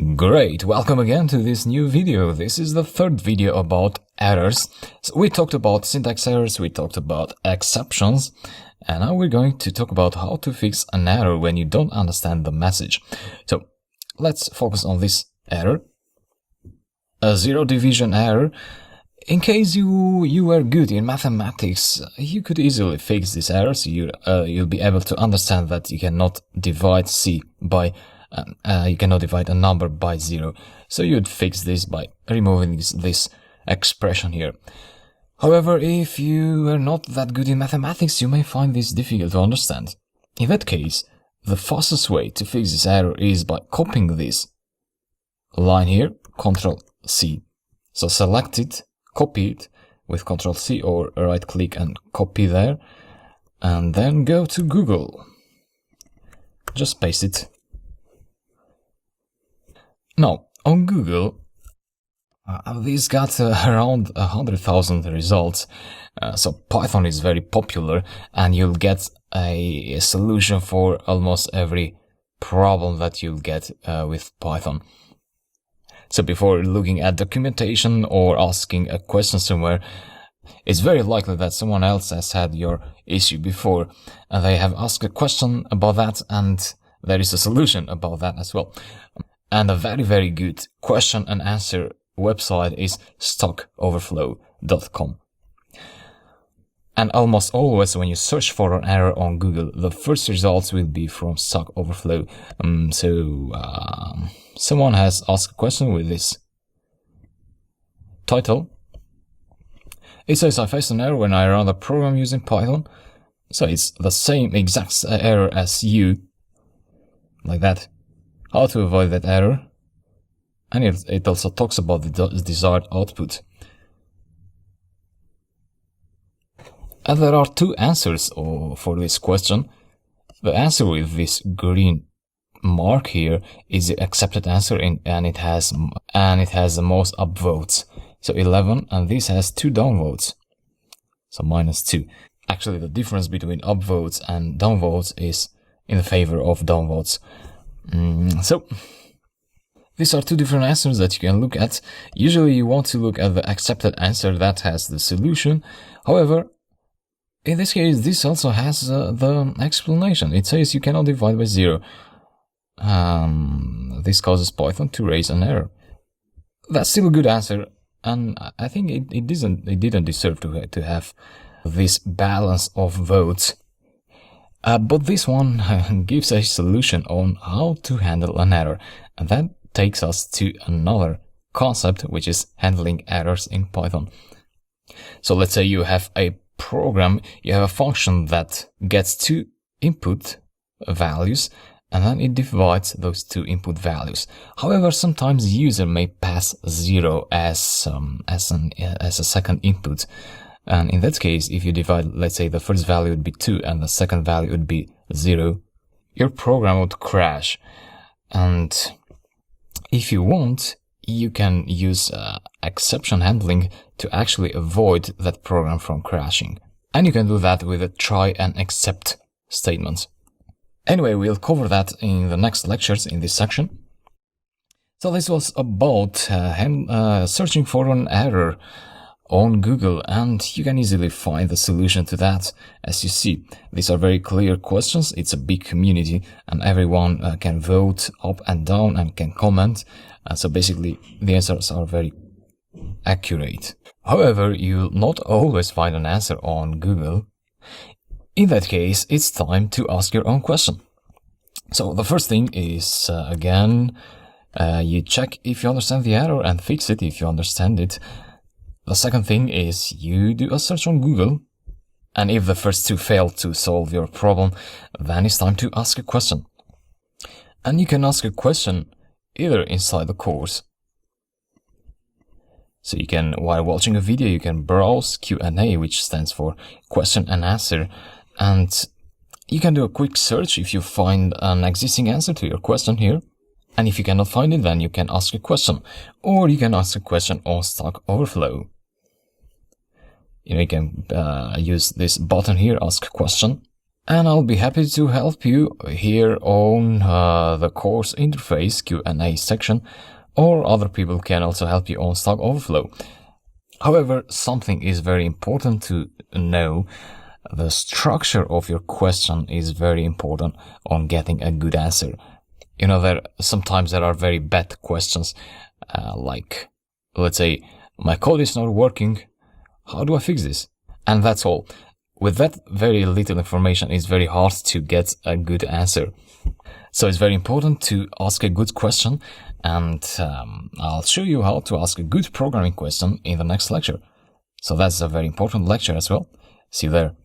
Great, welcome again to this new video. This is the third video about errors. So we talked about syntax errors, we talked about exceptions, and now we're going to talk about how to fix an error when you don't understand the message. So let's focus on this error, a zero division error. In case you were good in mathematics, you could easily fix this error, so you'll be able to understand that you cannot divide you cannot divide a number by zero. So you'd fix this by removing this expression here. However, if you are not that good in mathematics, you may find this difficult to understand. In that case, the fastest way to fix this error is by copying this line here, Ctrl-C. So select it, copy it with Ctrl-C or right-click and copy there, and then go to Google. Just paste it. Now, on Google, this got around 100,000 results, so Python is very popular, and you'll get a solution for almost every problem that you'll get with Python. So before looking at documentation or asking a question somewhere, it's very likely that someone else has had your issue before, and they have asked a question about that, and there is a solution about that as well. And a very good question and answer website is stackoverflow.com. And almost always when you search for an error on Google, the first results will be from Stack Overflow. Someone has asked a question with this title. It says, I faced an error when I ran the program using Python. So it's the same exact error as you, like that. How to avoid that error. And it also talks about the desired output. And there are two answers for this question. The answer with this green mark here is the accepted answer, and it has the most upvotes. So 11, and this has 2 downvotes. So -2. Actually, the difference between upvotes and downvotes is in the favor of downvotes. So these are two different answers that you can look at. Usually you want to look at the accepted answer that has the solution. However, in this case, this also has the explanation. It says you cannot divide by 0. This causes Python to raise an error. That's still a good answer, and I think it didn't deserve to have this balance of votes. But this one gives a solution on how to handle an error, and that takes us to another concept, which is handling errors in Python. So let's say you have a program, you have a function that gets 2 input values, and then it divides those 2 input values. However, sometimes the user may pass 0 as a second input. And in that case, if you divide, let's say the first value would be 2 and the second value would be 0, your program would crash. And if you want, you can use exception handling to actually avoid that program from crashing. And you can do that with a try and except statement. Anyway, we'll cover that in the next lectures in this section. So this was about searching for an error on Google, and you can easily find the solution to that. As you see, these are very clear questions. It's a big community, and everyone can vote up and down and can comment. So basically, the answers are very accurate. However, you'll not always find an answer on Google. In that case, it's time to ask your own question. So the first thing is, again, you check if you understand the error and fix it if you understand it. The second thing is you do a search on Google, and if the first 2 fail to solve your problem, then it's time to ask a question. And you can ask a question either inside the course. So you can, while watching a video, you can browse Q&A, which stands for question and answer, and you can do a quick search if you find an existing answer to your question here. And if you cannot find it, then you can ask a question, or you can ask a question on Stack Overflow. You can use this button here, ask question, and I'll be happy to help you here on the course interface Q&A section, or other people can also help you on Stack Overflow. However, something is very important to know. The structure of your question is very important on getting a good answer. You know, sometimes there are very bad questions, like, let's say, my code is not working, how do I fix this? And that's all. With that very little information, it's very hard to get a good answer. So it's very important to ask a good question, and I'll show you how to ask a good programming question in the next lecture. So that's a very important lecture as well. See you there.